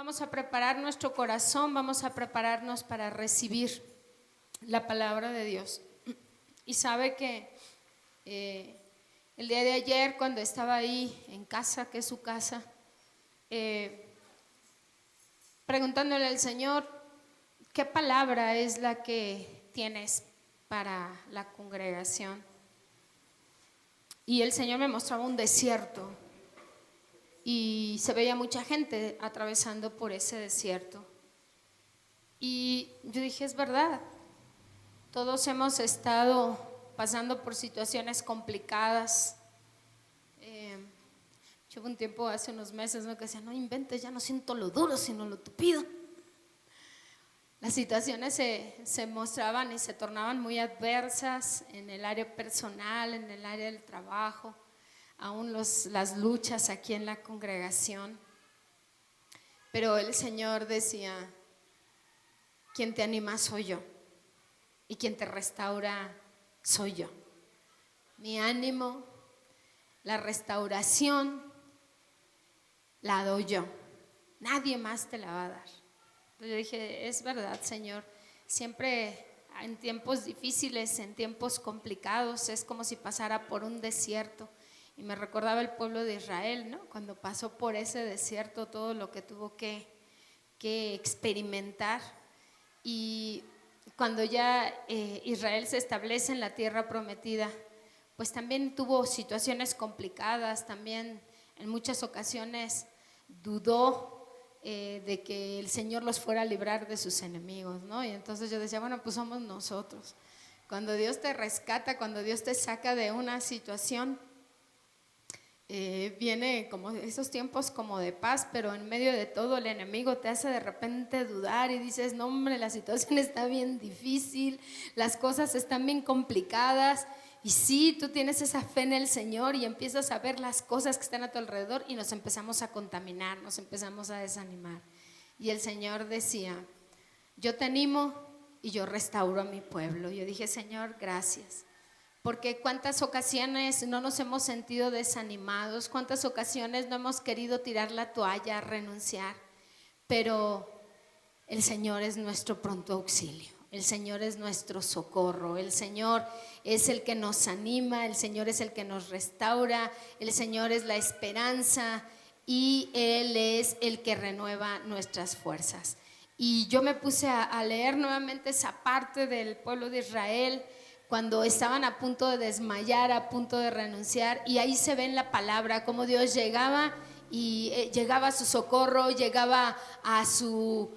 Vamos a preparar nuestro corazón, vamos a prepararnos para recibir la palabra de Dios. Y sabe que el día de ayer, cuando estaba ahí en casa, que es su casa, preguntándole al Señor, ¿qué palabra es la que tienes para la congregación? Y el Señor me mostraba un desierto y se veía mucha gente atravesando por ese desierto. Y yo dije, es verdad, todos hemos estado pasando por situaciones complicadas. Yo hubo un tiempo hace unos meses, ¿no?, que decía, no inventes, ya no siento lo duro sino lo tupido. Las situaciones se mostraban y se tornaban muy adversas en el área personal, en el área del trabajo, aún las luchas aquí en la congregación. Pero el Señor decía, quien te anima soy yo y quien te restaura soy yo. Mi ánimo, la restauración la doy yo, nadie más te la va a dar. Entonces yo dije, es verdad, Señor, siempre en tiempos difíciles, en tiempos complicados, es como si pasara por un desierto. Y me recordaba el pueblo de Israel, ¿no?, cuando pasó por ese desierto, todo lo que tuvo que experimentar. Y cuando ya Israel se establece en la tierra prometida, pues también tuvo situaciones complicadas, también en muchas ocasiones dudó de que el Señor los fuera a librar de sus enemigos, ¿no? Y entonces yo decía, bueno, pues somos nosotros. Cuando Dios te rescata, cuando Dios te saca de una situación, viene como esos tiempos como de paz, pero en medio de todo el enemigo te hace de repente dudar y dices, no hombre, la situación está bien difícil, las cosas están bien complicadas. Y sí, tú tienes esa fe en el Señor y empiezas a ver las cosas que están a tu alrededor y nos empezamos a contaminar, nos empezamos a desanimar. Y el Señor decía, yo te animo y yo restauro a mi pueblo. Yo dije, Señor, gracias. Porque cuántas ocasiones no nos hemos sentido desanimados, cuántas ocasiones no hemos querido tirar la toalla, renunciar, pero el Señor es nuestro pronto auxilio, el Señor es nuestro socorro, el Señor es el que nos anima, el Señor es el que nos restaura, el Señor es la esperanza y Él es el que renueva nuestras fuerzas. Y yo me puse a leer nuevamente esa parte del pueblo de Israel, cuando estaban a punto de desmayar, a punto de renunciar, y ahí se ve en la palabra cómo Dios llegaba y llegaba a su socorro, llegaba a su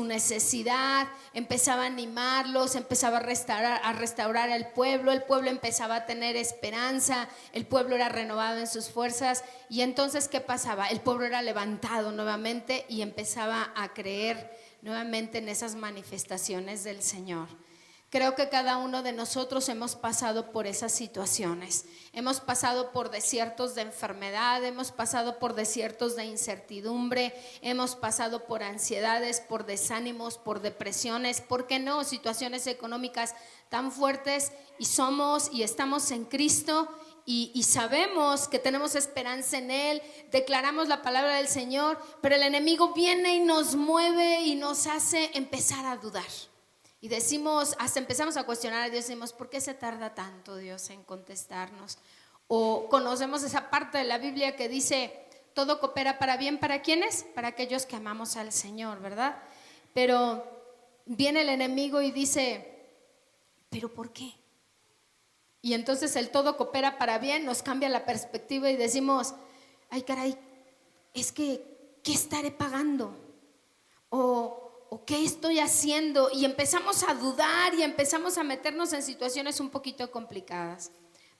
necesidad, empezaba a animarlos, empezaba a restaurar al pueblo, el pueblo empezaba a tener esperanza, el pueblo era renovado en sus fuerzas. Y entonces, ¿qué pasaba? El pueblo era levantado nuevamente y empezaba a creer nuevamente en esas manifestaciones del Señor. Creo que cada uno de nosotros hemos pasado por esas situaciones, hemos pasado por desiertos de enfermedad, hemos pasado por desiertos de incertidumbre, hemos pasado por ansiedades, por desánimos, por depresiones, ¿por qué no? Situaciones económicas tan fuertes, y somos y estamos en Cristo y sabemos que tenemos esperanza en Él, declaramos la palabra del Señor, pero el enemigo viene y nos mueve y nos hace empezar a dudar. Y decimos, hasta empezamos a cuestionar a Dios, decimos, ¿por qué se tarda tanto Dios en contestarnos? O conocemos esa parte de la Biblia que dice, todo coopera para bien, ¿para quiénes? Para aquellos que amamos al Señor, ¿verdad? Pero viene el enemigo y dice, ¿pero por qué? Y entonces el todo coopera para bien nos cambia la perspectiva y decimos, ay caray, es que, ¿qué estaré pagando? ¿O qué estoy haciendo? Y empezamos a dudar y empezamos a meternos en situaciones un poquito complicadas.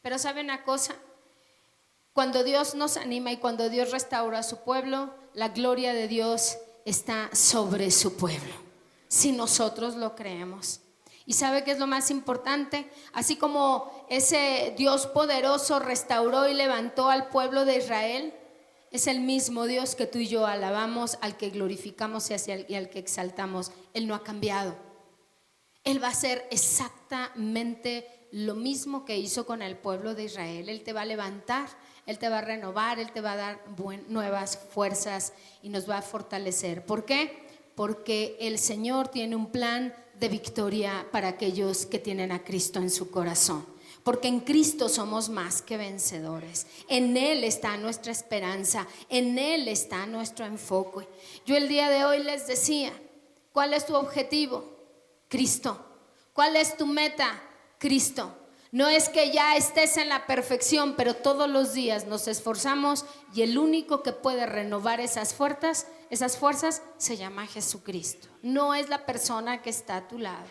Pero ¿sabe una cosa? Cuando Dios nos anima y cuando Dios restaura a su pueblo, la gloria de Dios está sobre su pueblo, si nosotros lo creemos. ¿Y sabe qué es lo más importante? Así como ese Dios poderoso restauró y levantó al pueblo de Israel, es el mismo Dios que tú y yo alabamos, al que glorificamos y al que exaltamos. Él no ha cambiado. Él va a hacer exactamente lo mismo que hizo con el pueblo de Israel. Él te va a levantar, Él te va a renovar, Él te va a dar nuevas fuerzas y nos va a fortalecer. ¿Por qué? Porque el Señor tiene un plan de victoria para aquellos que tienen a Cristo en su corazón. Porque en Cristo somos más que vencedores. En Él está nuestra esperanza, en Él está nuestro enfoque. Yo el día de hoy les decía, ¿cuál es tu objetivo? Cristo. ¿Cuál es tu meta? Cristo. No es que ya estés en la perfección, pero todos los días nos esforzamos y el único que puede renovar esas fuerzas se llama Jesucristo. No es la persona que está a tu lado.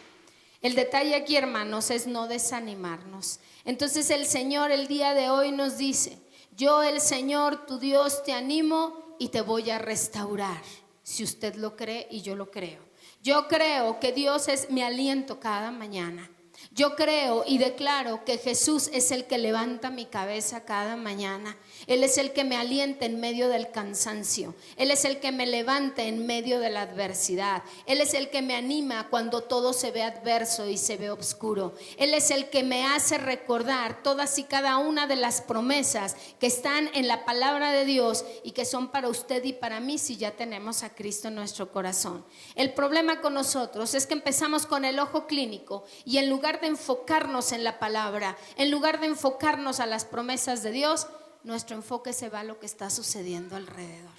El detalle aquí, hermanos, es no desanimarnos. Entonces el Señor el día de hoy nos dice, yo el Señor tu Dios te animo y te voy a restaurar. Si usted lo cree y yo lo creo. Yo creo que Dios es mi aliento cada mañana. Yo creo y declaro que Jesús es el que levanta mi cabeza cada mañana. Él es el que me alienta en medio del cansancio. Él es el que me levanta en medio de la adversidad. Él es el que me anima cuando todo se ve adverso y se ve oscuro. Él es el que me hace recordar todas y cada una de las promesas que están en la palabra de Dios y que son para usted y para mí si ya tenemos a Cristo en nuestro corazón. El problema con nosotros es que empezamos con el ojo clínico y en lugar de enfocarnos en la palabra, en lugar de enfocarnos a las promesas de Dios, nuestro enfoque se va a lo que está sucediendo alrededor.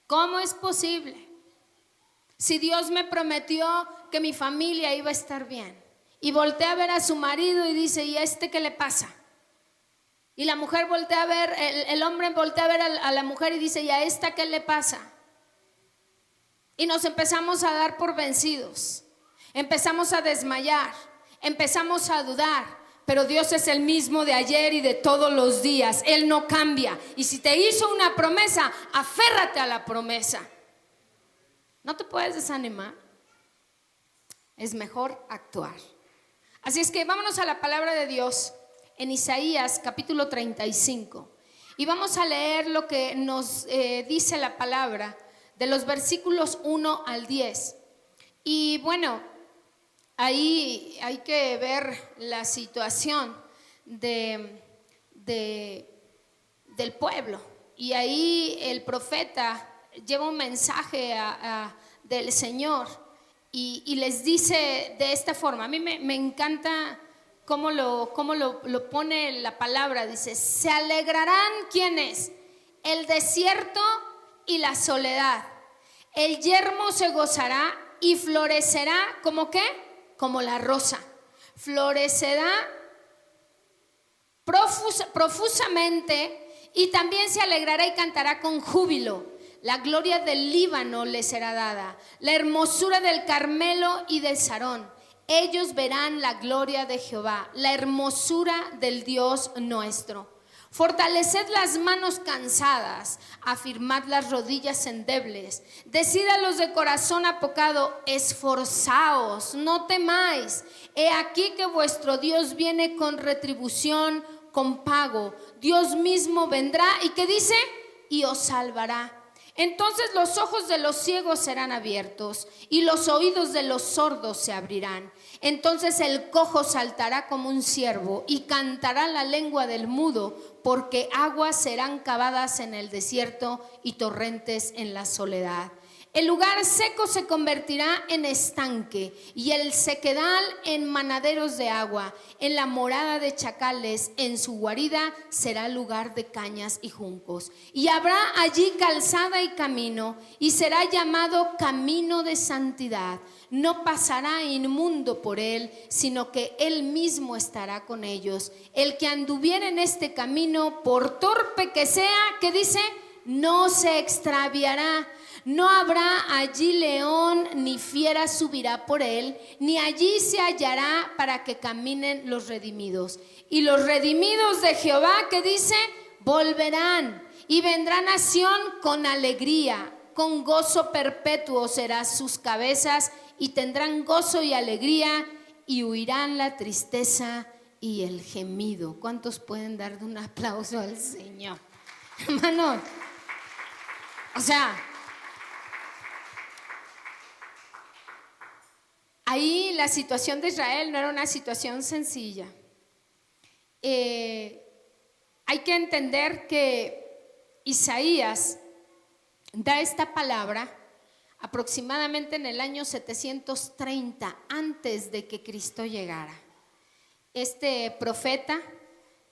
¿Cómo es posible? Si Dios me prometió que mi familia iba a estar bien y voltea a ver a su marido y dice, ¿y a este qué le pasa? Y la mujer voltea a ver, el hombre voltea a ver a la mujer y dice, ¿y a esta qué le pasa? Y nos empezamos a dar por vencidos. Empezamos a desmayar, empezamos a dudar, pero Dios es el mismo de ayer y de todos los días. Él no cambia. Y si te hizo una promesa, aférrate a la promesa. No te puedes desanimar. Es mejor actuar. Así es que vámonos a la palabra de Dios en Isaías capítulo 35. Y vamos a leer lo que nos dice la palabra de los versículos 1 al 10. Y bueno, ahí hay que ver la situación del pueblo. Y ahí el profeta lleva un mensaje del Señor y les dice de esta forma. A mí me encanta cómo lo pone la palabra. Dice, se alegrarán ¿quiénes? El desierto y la soledad. El yermo se gozará y florecerá, ¿como qué? Como la rosa. Florecerá profusamente y también se alegrará y cantará con júbilo. La gloria del Líbano le será dada, la hermosura del Carmelo y de Sarón. Ellos verán la gloria de Jehová, la hermosura del Dios nuestro. Fortaleced las manos cansadas, afirmad las rodillas endebles. Decid a los de corazón apocado, esforzaos, no temáis. He aquí que vuestro Dios viene con retribución, con pago. Dios mismo vendrá y ¿qué dice? Y os salvará. Entonces los ojos de los ciegos serán abiertos y los oídos de los sordos se abrirán. Entonces el cojo saltará como un ciervo y cantará la lengua del mudo, porque aguas serán cavadas en el desierto y torrentes en la soledad. El lugar seco se convertirá en estanque y el sequedal en manaderos de agua. En la morada de chacales, en su guarida, será lugar de cañas y juncos. Y habrá allí calzada y camino, y será llamado camino de santidad. No pasará inmundo por él, sino que él mismo estará con ellos. El que anduviera en este camino, por torpe que sea, ¿qué dice? No se extraviará. No habrá allí león ni fiera subirá por él, ni allí se hallará para que caminen los redimidos. Y los redimidos de Jehová, ¿qué dice? Volverán y vendrá nación con alegría, con gozo perpetuo será sus cabezas y tendrán gozo y alegría y huirán la tristeza y el gemido. ¿Cuántos pueden dar un aplauso al Señor? Hermanos, o sea, ahí la situación de Israel no era una situación sencilla. Hay que entender que Isaías da esta palabra aproximadamente en el año 730 antes de que Cristo llegara. Este profeta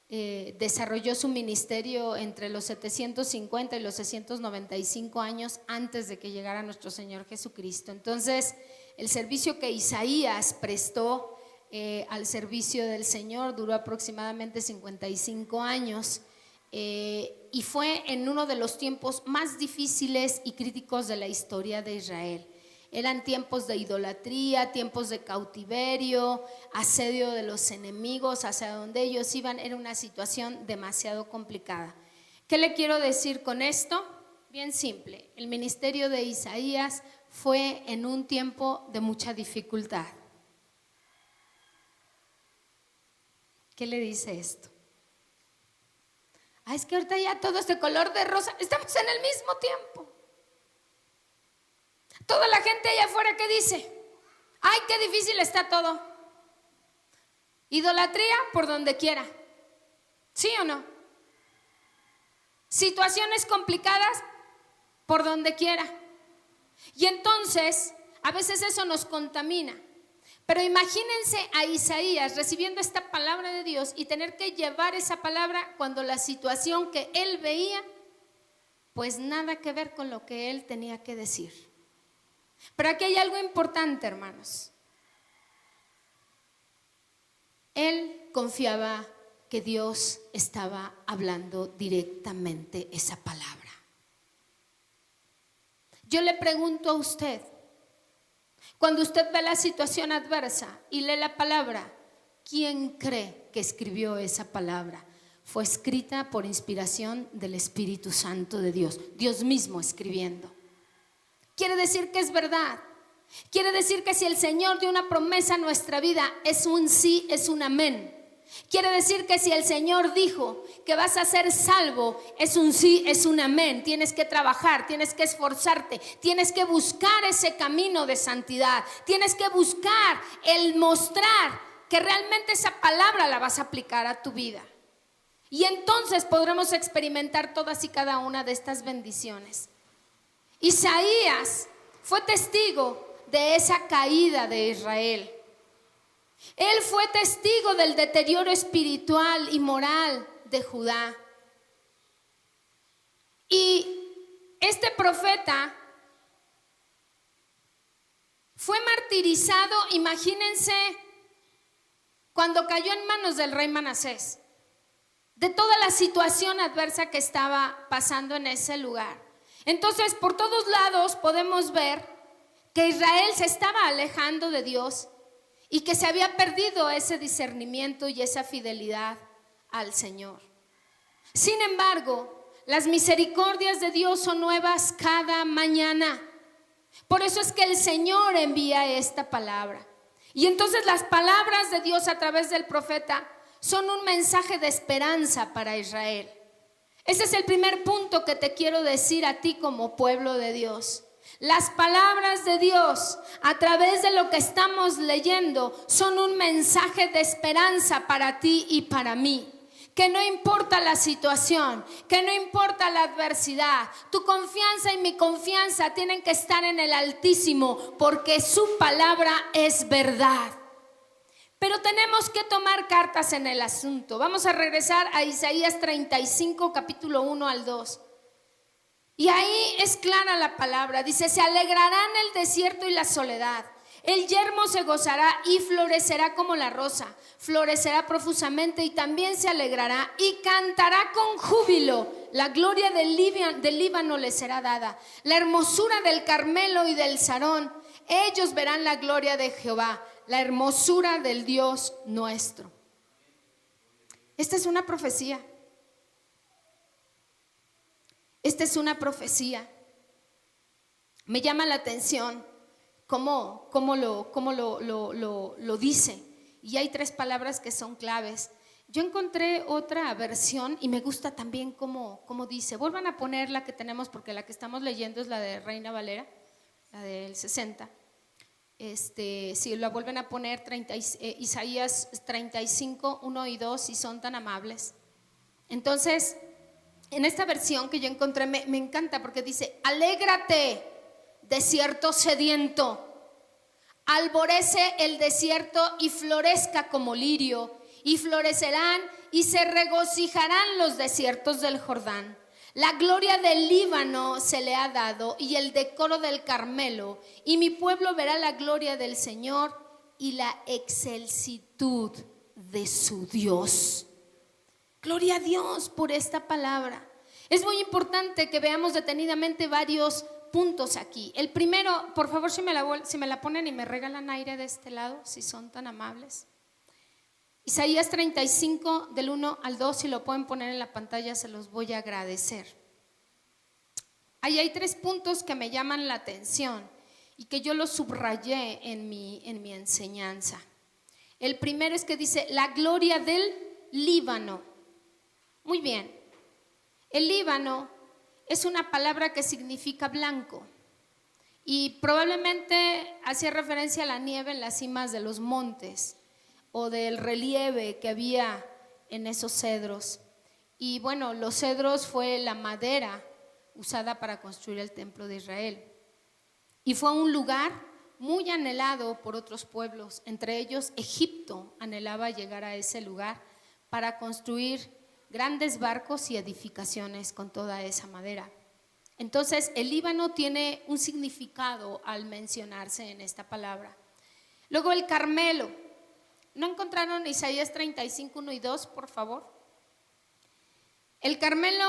desarrolló su ministerio entre los 750 y los 695 años antes de que llegara nuestro Señor Jesucristo. Entonces, el servicio que Isaías prestó al servicio del Señor duró aproximadamente 55 años y fue en uno de los tiempos más difíciles y críticos de la historia de Israel. Eran tiempos de idolatría, tiempos de cautiverio, asedio de los enemigos, hacia donde ellos iban era una situación demasiado complicada. ¿Qué le quiero decir con esto? Bien simple, el ministerio de Isaías fue en un tiempo de mucha dificultad. ¿Qué le dice esto? Es que ahorita ya todo este color de rosa, estamos en el mismo tiempo. Toda la gente allá afuera, ¿qué dice? Ay, qué difícil está todo. Idolatría por donde quiera. ¿Sí o no? Situaciones complicadas por donde quiera. Y entonces, a veces eso nos contamina. Pero imagínense a Isaías recibiendo esta palabra de Dios y tener que llevar esa palabra cuando la situación que él veía, pues nada que ver con lo que él tenía que decir. Pero aquí hay algo importante, hermanos. Él confiaba que Dios estaba hablando directamente esa palabra. Yo le pregunto a usted, cuando usted ve la situación adversa y lee la palabra, ¿quién cree que escribió esa palabra? Fue escrita por inspiración del Espíritu Santo de Dios, Dios mismo escribiendo. Quiere decir que es verdad. Quiere decir que si el Señor dio una promesa a nuestra vida, es un sí, es un amén. Quiere decir que si el Señor dijo que vas a ser salvo, es un sí, es un amén. Tienes que trabajar, tienes que esforzarte, tienes que buscar ese camino de santidad, tienes que buscar el mostrar que realmente esa palabra la vas a aplicar a tu vida. Y entonces podremos experimentar todas y cada una de estas bendiciones. Isaías fue testigo de esa caída de Israel. Él fue testigo del deterioro espiritual y moral de Judá. Y este profeta fue martirizado, imagínense, cuando cayó en manos del rey Manasés, de toda la situación adversa que estaba pasando en ese lugar. Entonces, por todos lados podemos ver que Israel se estaba alejando de Dios y que se había perdido ese discernimiento y esa fidelidad al Señor. Sin embargo, las misericordias de Dios son nuevas cada mañana. Por eso es que el Señor envía esta palabra. Y entonces las palabras de Dios a través del profeta son un mensaje de esperanza para Israel. Ese es el primer punto que te quiero decir a ti como pueblo de Dios. Las palabras de Dios a través de lo que estamos leyendo son un mensaje de esperanza para ti y para mí. Que no importa la situación, que no importa la adversidad, tu confianza y mi confianza tienen que estar en el Altísimo, porque su palabra es verdad. Pero tenemos que tomar cartas en el asunto. Vamos a regresar a Isaías 35, capítulo 1 al 2. Y ahí es clara la palabra. Dice: se alegrarán el desierto y la soledad. El yermo se gozará y florecerá como la rosa. Florecerá profusamente y también se alegrará y cantará con júbilo. La gloria del Líbano le será dada. La hermosura del Carmelo y del Sarón. Ellos verán la gloria de Jehová, la hermosura del Dios nuestro. Esta es una profecía. Esta es una profecía. Me llama la atención cómo lo dice. Y hay 3 palabras que son claves. Yo encontré otra versión y me gusta también cómo dice. Vuelvan a poner la que tenemos, porque la que estamos leyendo es la de Reina Valera, la del 60. Si lo vuelven a poner, Isaías 35, 1 y 2, si son tan amables. Entonces, en esta versión que yo encontré me encanta porque dice: alégrate, desierto sediento, alborece el desierto y florezca como lirio, y florecerán y se regocijarán los desiertos del Jordán. La gloria del Líbano se le ha dado y el decoro del Carmelo, y mi pueblo verá la gloria del Señor y la excelsitud de su Dios. Gloria a Dios por esta palabra. Es muy importante que veamos detenidamente varios puntos aquí. El primero, por favor, si me la ponen y me regalan aire de este lado, si son tan amables. Isaías 35 del 1 al 2, si lo pueden poner en la pantalla, se los voy a agradecer. Ahí hay 3 puntos que me llaman la atención y que yo los subrayé en mi enseñanza. El primero es que dice: la gloria del Líbano. Muy bien, el Líbano es una palabra que significa blanco y probablemente hacía referencia a la nieve en las cimas de los montes o del relieve que había en esos cedros. Y bueno, los cedros fue la madera usada para construir el templo de Israel. Y fue un lugar muy anhelado por otros pueblos, entre ellos Egipto anhelaba llegar a ese lugar para construir grandes barcos y edificaciones con toda esa madera. Entonces, el Líbano tiene un significado al mencionarse en esta palabra. Luego el Carmelo. ¿No encontraron Isaías 35, 1 y 2, por favor? El Carmelo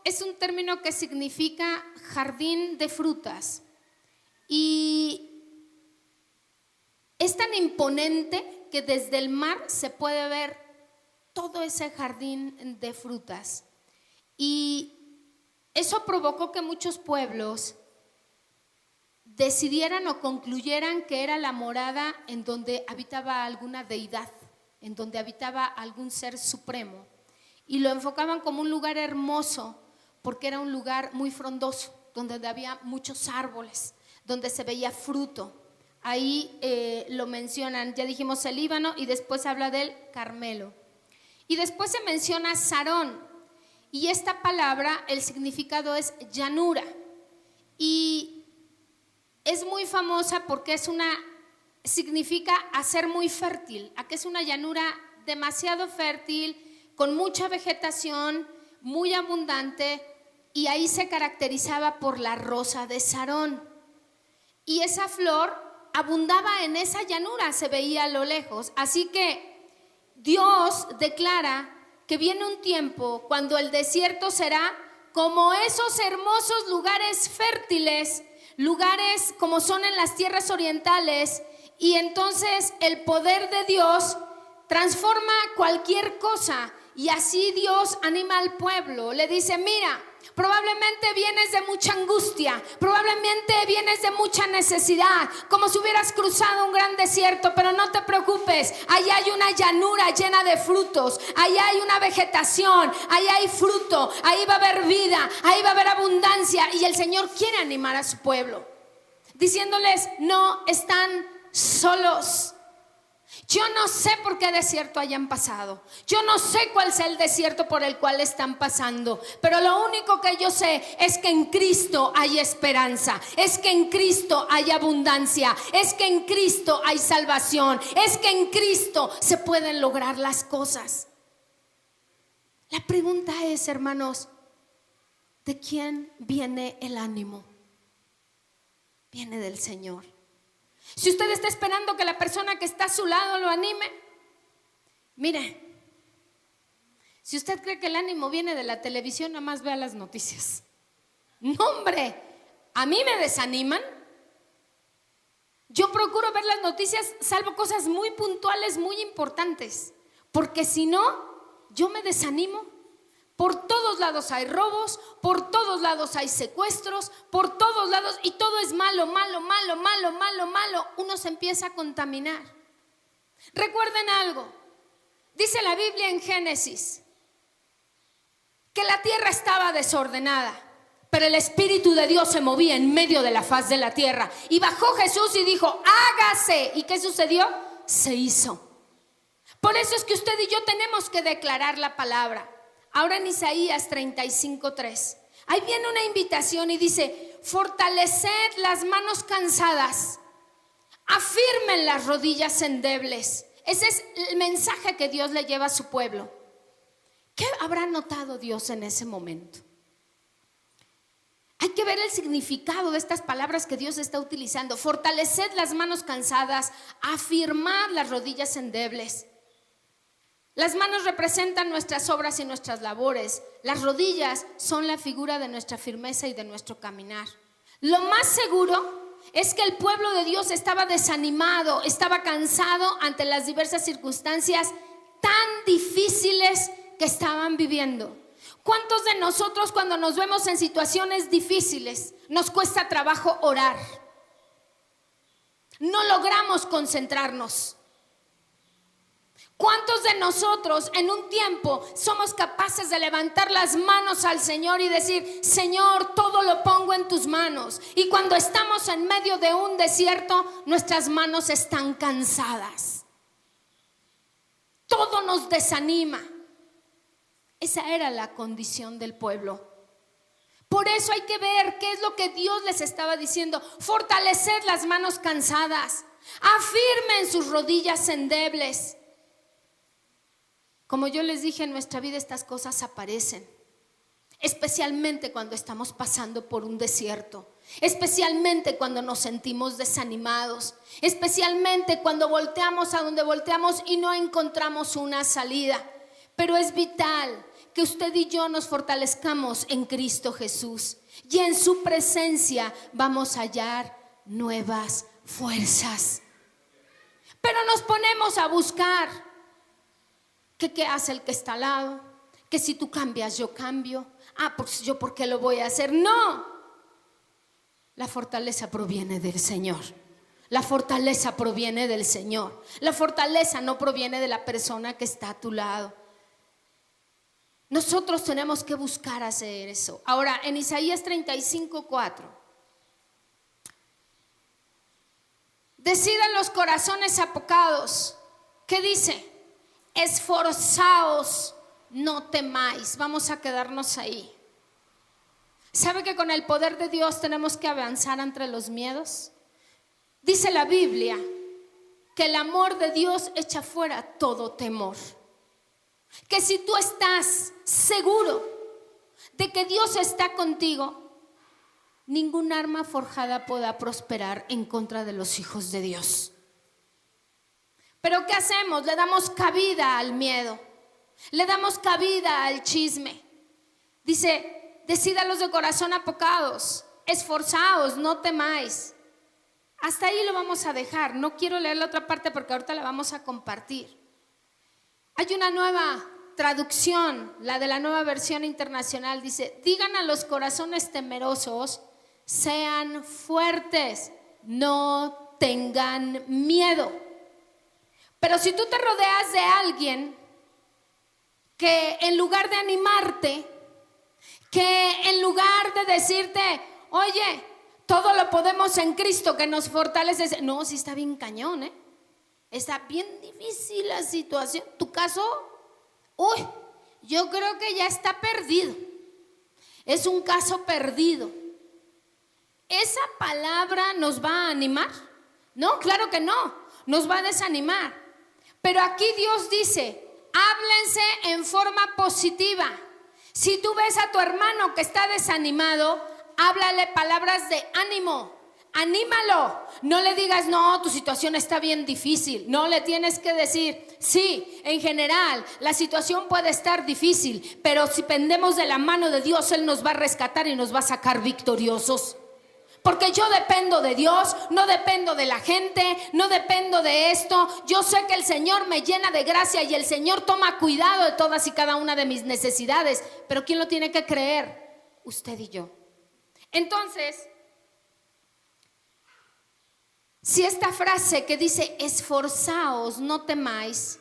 es un término que significa jardín de frutas y es tan imponente que desde el mar se puede ver todo ese jardín de frutas, y eso provocó que muchos pueblos decidieran o concluyeran que era la morada en donde habitaba alguna deidad, en donde habitaba algún ser supremo, y lo enfocaban como un lugar hermoso porque era un lugar muy frondoso, donde había muchos árboles, donde se veía fruto. Ahí lo mencionan, ya dijimos el Líbano, y después habla del Carmelo. Y después se menciona Sarón, y esta palabra, el significado es llanura, y es muy famosa porque significa hacer muy fértil, a que es una llanura demasiado fértil, con mucha vegetación, muy abundante, y ahí se caracterizaba por la rosa de Sarón. Y esa flor abundaba en esa llanura, se veía a lo lejos. Así que Dios declara que viene un tiempo cuando el desierto será como esos hermosos lugares fértiles, lugares como son en las tierras orientales, y entonces el poder de Dios transforma cualquier cosa, y así Dios anima al pueblo, le dice: mira, probablemente vienes de mucha angustia, probablemente vienes de mucha necesidad, como si hubieras cruzado un gran desierto, pero no te preocupes, ahí hay una llanura llena de frutos, ahí hay una vegetación, ahí hay fruto, ahí va a haber vida, ahí va a haber abundancia. Y el Señor quiere animar a su pueblo, diciéndoles: no están solos. Yo no sé por qué desierto hayan pasado, yo no sé cuál sea el desierto por el cual están pasando, pero lo único que yo sé es que en Cristo hay esperanza, es que en Cristo hay abundancia, es que en Cristo hay salvación, es que en Cristo se pueden lograr las cosas. La pregunta es, hermanos, ¿de quién viene el ánimo? Viene del Señor. Si usted está esperando que la persona que está a su lado lo anime, mire, si usted cree que el ánimo viene de la televisión, nada más vea las noticias. No, hombre, a mí me desaniman. Yo procuro ver las noticias, salvo cosas muy puntuales, muy importantes, porque si no, yo me desanimo. Por todos lados hay robos, por todos lados hay secuestros, por todos lados, y todo es malo, malo, malo, malo, malo, malo. Uno se empieza a contaminar. Recuerden algo, dice la Biblia en Génesis que la tierra estaba desordenada, pero el Espíritu de Dios se movía en medio de la faz de la tierra. Y bajó Jesús y dijo, hágase. ¿Y qué sucedió? Se hizo. Por eso es que usted y yo tenemos que declarar la palabra. Ahora en Isaías 35:3, ahí viene una invitación y dice, fortaleced las manos cansadas, afirmen las rodillas endebles. Ese es el mensaje que Dios le lleva a su pueblo. ¿Qué habrá notado Dios en ese momento? Hay que ver el significado de estas palabras que Dios está utilizando. Fortaleced las manos cansadas, afirmad las rodillas endebles. Las manos representan nuestras obras y nuestras labores. Las rodillas son la figura de nuestra firmeza y de nuestro caminar. Lo más seguro es que el pueblo de Dios estaba desanimado, estaba cansado ante las diversas circunstancias tan difíciles que estaban viviendo. ¿Cuántos de nosotros cuando nos vemos en situaciones difíciles nos cuesta trabajo orar? No logramos concentrarnos. ¿Cuántos de nosotros en un tiempo somos capaces de levantar las manos al Señor y decir, Señor, todo lo pongo en tus manos? Y cuando estamos en medio de un desierto, nuestras manos están cansadas. Todo nos desanima. Esa era la condición del pueblo. Por eso hay que ver qué es lo que Dios les estaba diciendo. Fortaleced las manos cansadas, afirmen sus rodillas endebles. Como yo les dije, en nuestra vida estas cosas aparecen, especialmente cuando estamos pasando por un desierto, especialmente cuando nos sentimos desanimados, especialmente cuando volteamos a donde volteamos y no encontramos una salida. Pero es vital que usted y yo nos fortalezcamos en Cristo Jesús, y en su presencia vamos a hallar nuevas fuerzas. Pero nos ponemos a buscar que qué hace el que está al lado, que si tú cambias yo cambio, pues yo por qué lo voy a hacer. No, la fortaleza proviene del Señor. La fortaleza proviene del Señor. La fortaleza no proviene de la persona que está a tu lado. Nosotros tenemos que buscar hacer eso. Ahora, en Isaías 35:4, decidan los corazones apocados. ¿Qué dice? Esforzaos, no temáis. Vamos a quedarnos ahí. ¿Sabe que con el poder de Dios tenemos que avanzar entre los miedos? Dice la Biblia que el amor de Dios echa fuera todo temor. Que si tú estás seguro de que Dios está contigo, ningún arma forjada podrá prosperar en contra de los hijos de Dios. Pero ¿qué hacemos? Le damos cabida al miedo, le damos cabida al chisme. Dice, decídalos de corazón apocados, esforzaos, no temáis. Hasta ahí lo vamos a dejar. No quiero leer la otra parte porque ahorita la vamos a compartir. Hay una nueva traducción, la de la Nueva Versión Internacional, dice, digan a los corazones temerosos, sean fuertes, no tengan miedo. Pero si tú te rodeas de alguien que en lugar de animarte, que en lugar de decirte, oye, todo lo podemos en Cristo que nos fortalece, no, sí está bien cañón, está bien difícil la situación. Tu caso, yo creo que ya está perdido. Es un caso perdido. ¿Esa palabra nos va a animar? No, claro que no, nos va a desanimar. Pero aquí Dios dice, háblense en forma positiva. Si tú ves a tu hermano que está desanimado, háblale palabras de ánimo. Anímalo, no le digas, no, tu situación está bien difícil. No, le tienes que decir, sí, en general, la situación puede estar difícil, pero si pendemos de la mano de Dios, Él nos va a rescatar y nos va a sacar victoriosos. Porque yo dependo de Dios, no dependo de la gente, no dependo de esto. Yo sé que el Señor me llena de gracia y el Señor toma cuidado de todas y cada una de mis necesidades. Pero ¿quién lo tiene que creer? Usted y yo. Entonces, si esta frase que dice esforzaos, no temáis,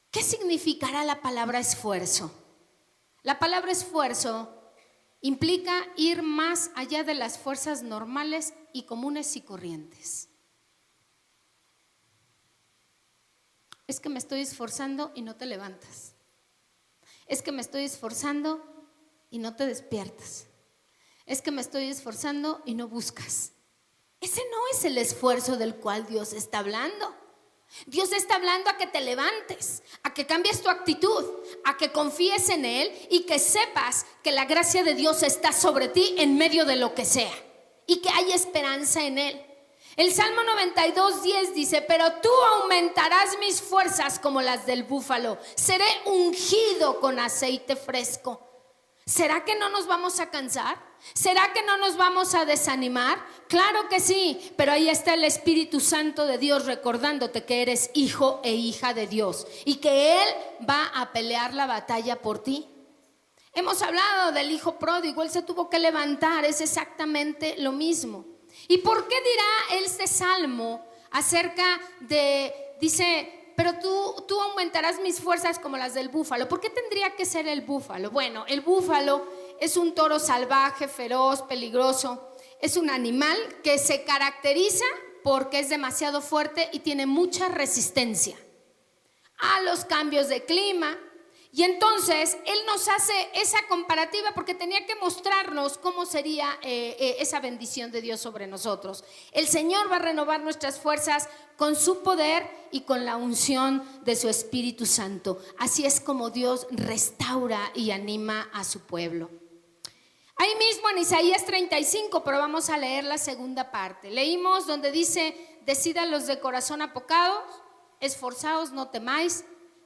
¿qué significará la palabra esfuerzo? La palabra esfuerzo implica ir más allá de las fuerzas normales y comunes y corrientes. Es que me estoy esforzando y no te levantas. Es que me estoy esforzando y no te despiertas. Es que me estoy esforzando y no buscas. Ese no es el esfuerzo del cual Dios está hablando. Dios está hablando a que te levantes, a que cambies tu actitud, a que confíes en Él y que sepas que la gracia de Dios está sobre ti en medio de lo que sea y que hay esperanza en Él. El Salmo 92:10 dice: pero tú aumentarás mis fuerzas como las del búfalo, seré ungido con aceite fresco. ¿Será que no nos vamos a cansar? ¿Será que no nos vamos a desanimar? Claro que sí, pero ahí está el Espíritu Santo de Dios recordándote que eres hijo e hija de Dios y que Él va a pelear la batalla por ti. Hemos hablado del hijo pródigo, él se tuvo que levantar, es exactamente lo mismo. ¿Y por qué dirá este salmo acerca de, dice, pero tú aumentarás mis fuerzas como las del búfalo? ¿Por qué tendría que ser el búfalo? Bueno, el búfalo es un toro salvaje, feroz, peligroso. Es un animal que se caracteriza porque es demasiado fuerte y tiene mucha resistencia a los cambios de clima. Y entonces Él nos hace esa comparativa porque tenía que mostrarnos cómo sería esa bendición de Dios sobre nosotros. El Señor va a renovar nuestras fuerzas con su poder y con la unción de su Espíritu Santo. Así es como Dios restaura y anima a su pueblo. Ahí mismo en Isaías 35, pero vamos a leer la segunda parte. Leímos donde dice: decidan los de corazón apocados, esforzaos, no temáis.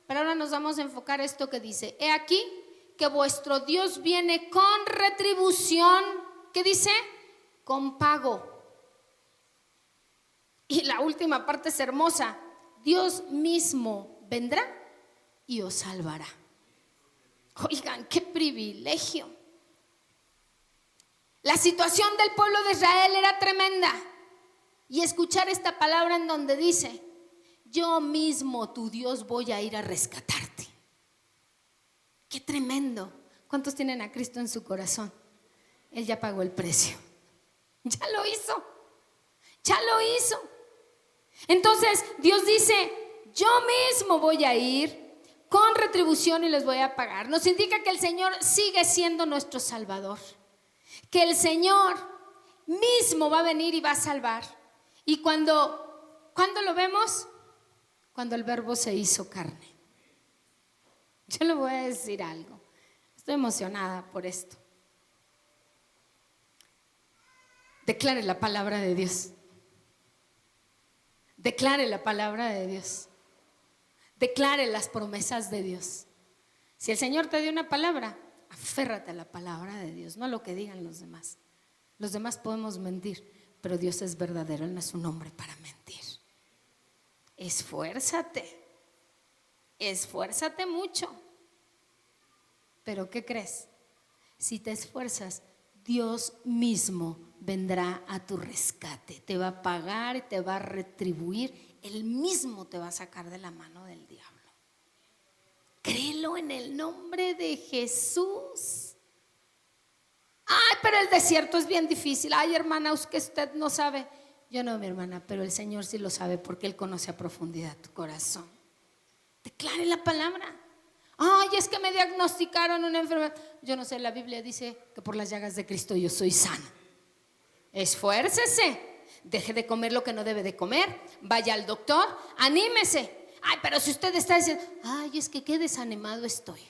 Pero ahora nos vamos a enfocar esto que dice: he aquí que vuestro Dios viene con retribución. ¿Qué dice? Con pago. Y la última parte es hermosa: Dios mismo vendrá y os salvará. Oigan, qué privilegio. La situación del pueblo de Israel era tremenda. Y escuchar esta palabra en donde dice: yo mismo, tu Dios, voy a ir a rescatarte. Qué tremendo. ¿Cuántos tienen a Cristo en su corazón? Él ya pagó el precio. Ya lo hizo. Ya lo hizo. Entonces Dios dice: yo mismo voy a ir con retribución y les voy a pagar. Nos indica que el Señor sigue siendo nuestro Salvador, que el Señor mismo va a venir y va a salvar. Y cuando lo vemos, cuando el Verbo se hizo carne. Yo le voy a decir algo. Estoy emocionada por esto. Declare la palabra de Dios. Declare la palabra de Dios. Declare las promesas de Dios. Si el Señor te dio una palabra, aférrate a la palabra de Dios, no a lo que digan los demás. Los demás podemos mentir, pero Dios es verdadero, Él no es un hombre para mentir. Esfuérzate mucho. Pero ¿qué crees? Si te esfuerzas, Dios mismo vendrá a tu rescate, te va a pagar y te va a retribuir. Él mismo te va a sacar de la mano del diablo. Créelo en el nombre de Jesús. Ay, pero el desierto es bien difícil. Ay, hermana, es que usted no sabe. Yo no, mi hermana, pero el Señor sí lo sabe porque Él conoce a profundidad tu corazón. Declare la palabra. Ay, es que me diagnosticaron una enfermedad. Yo no sé, la Biblia dice que por las llagas de Cristo yo soy sano. Esfuércese. Deje de comer lo que no debe de comer. Vaya al doctor, anímese. Ay, pero si usted está diciendo: ay, es que qué desanimado estoy.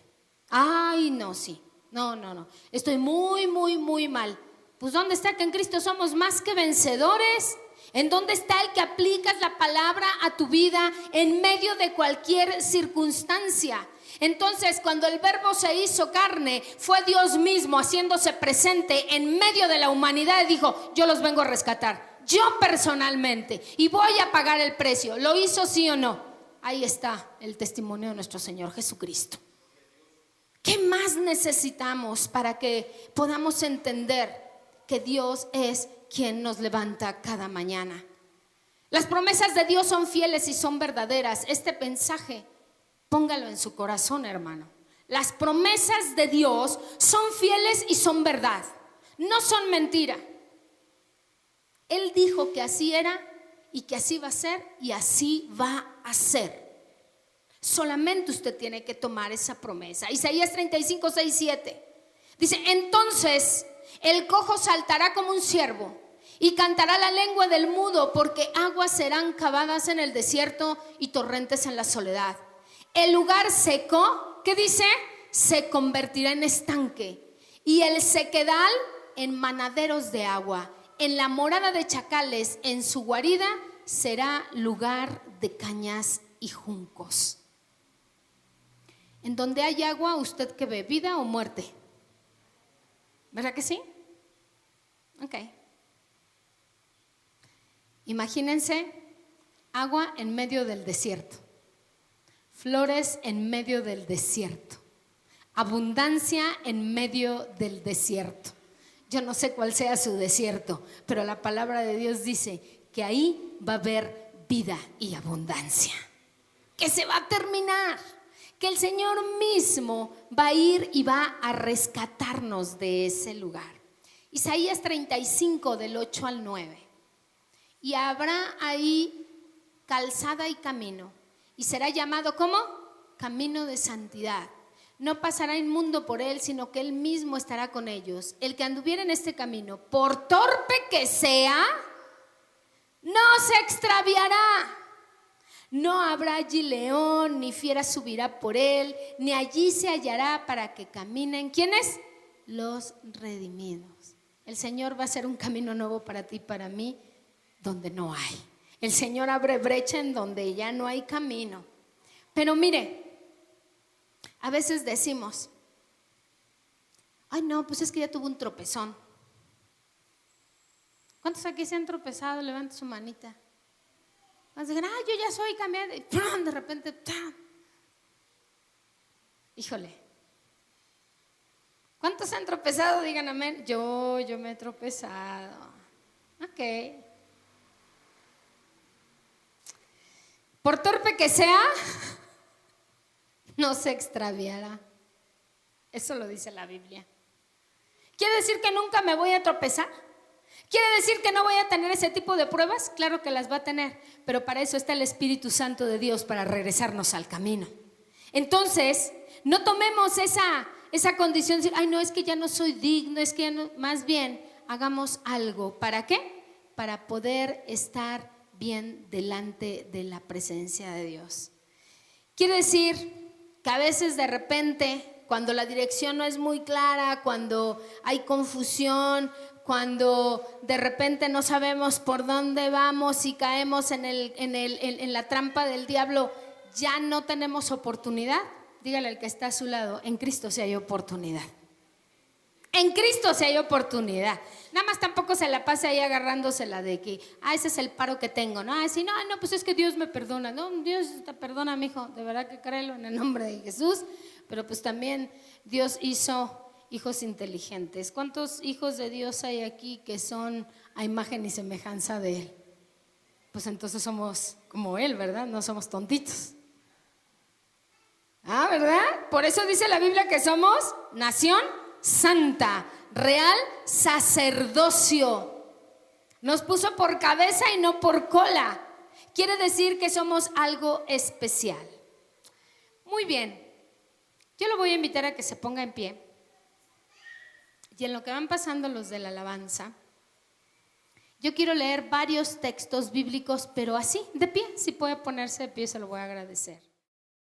Ay, no, sí. No. Estoy muy mal. Pues ¿dónde está que en Cristo somos más que vencedores? ¿En dónde está el que aplicas la palabra a tu vida en medio de cualquier circunstancia? Entonces, cuando el Verbo se hizo carne, fue Dios mismo haciéndose presente en medio de la humanidad y dijo: yo los vengo a rescatar, yo personalmente, y voy a pagar el precio. ¿Lo hizo sí o no? Ahí está el testimonio de nuestro Señor Jesucristo. ¿Qué más necesitamos para que podamos entender que Dios es quien nos levanta cada mañana? Las promesas de Dios son fieles y son verdaderas. Este mensaje, póngalo en su corazón, hermano. Las promesas de Dios son fieles y son verdad, no son mentira. Él dijo que así era y que así va a ser y así va a ser. Solamente usted tiene que tomar esa promesa. Isaías 35, 6, 7 dice: entonces el cojo saltará como un ciervo y cantará la lengua del mudo, porque aguas serán cavadas en el desierto y torrentes en la soledad. El lugar seco, ¿qué dice? Se convertirá en estanque y el sequedal en manaderos de agua. En la morada de chacales, en su guarida, será lugar de cañas y juncos. En donde hay agua, ¿usted qué ve? ¿Vida o muerte? ¿Verdad que sí? Ok. Imagínense agua en medio del desierto, flores en medio del desierto, abundancia en medio del desierto. Yo no sé cuál sea su desierto, pero la palabra de Dios dice que ahí va a haber vida y abundancia, que se va a terminar, que el Señor mismo va a ir y va a rescatarnos de ese lugar. Isaías 35 del 8 al 9. Y habrá ahí calzada y camino, y será llamado ¿cómo? Camino de santidad. No pasará inmundo por él, sino que él mismo estará con ellos. El que anduviera en este camino, por torpe que sea, no se extraviará. No habrá allí león, ni fiera subirá por él, ni allí se hallará para que caminen. ¿Quiénes? Los redimidos. El Señor va a hacer un camino nuevo para ti y para mí, donde no hay. El Señor abre brecha en donde ya no hay camino. Pero mire, a veces decimos: ay no, pues es que ya tuvo un tropezón. ¿Cuántos aquí se han tropezado? Levanta su manita. Vas a decir: yo ya soy cambiado. Y ¡pum! De repente ¡pum! Híjole, ¿cuántos han tropezado? Digan amén. Yo me he tropezado. Ok. Por torpe que sea, no se extraviará. Eso lo dice la Biblia. ¿Quiere decir que nunca me voy a tropezar? ¿Quiere decir que no voy a tener ese tipo de pruebas? Claro que las va a tener, pero para eso está el Espíritu Santo de Dios, para regresarnos al camino. Entonces, no tomemos esa condición de decir: ay no, es que ya no soy digno, es que ya no. Más bien, hagamos algo. ¿Para qué? Para poder estar bien delante de la presencia de Dios. Quiere decir que a veces de repente, cuando la dirección no es muy clara, cuando hay confusión, cuando de repente no sabemos por dónde vamos y caemos en la trampa del diablo, ya no tenemos oportunidad. Dígale al que está a su lado: en Cristo sí hay oportunidad. En Cristo sí hay oportunidad. Nada más tampoco se la pase ahí agarrándosela de que ese es el paro que tengo, ¿no? Sí, no, pues es que Dios me perdona. No, Dios te perdona, mijo, de verdad que créelo en el nombre de Jesús. Pero pues también Dios hizo hijos inteligentes. ¿Cuántos hijos de Dios hay aquí que son a imagen y semejanza de Él? Pues entonces somos como Él, ¿verdad? No somos tontitos. ¿Verdad? Por eso dice la Biblia que somos nación santa, real sacerdocio. Nos puso por cabeza y no por cola. Quiere decir que somos algo especial. Muy bien, yo lo voy a invitar a que se ponga en pie. Y en lo que van pasando los de la alabanza, yo quiero leer varios textos bíblicos, pero así, de pie. Si puede ponerse de pie, se lo voy a agradecer.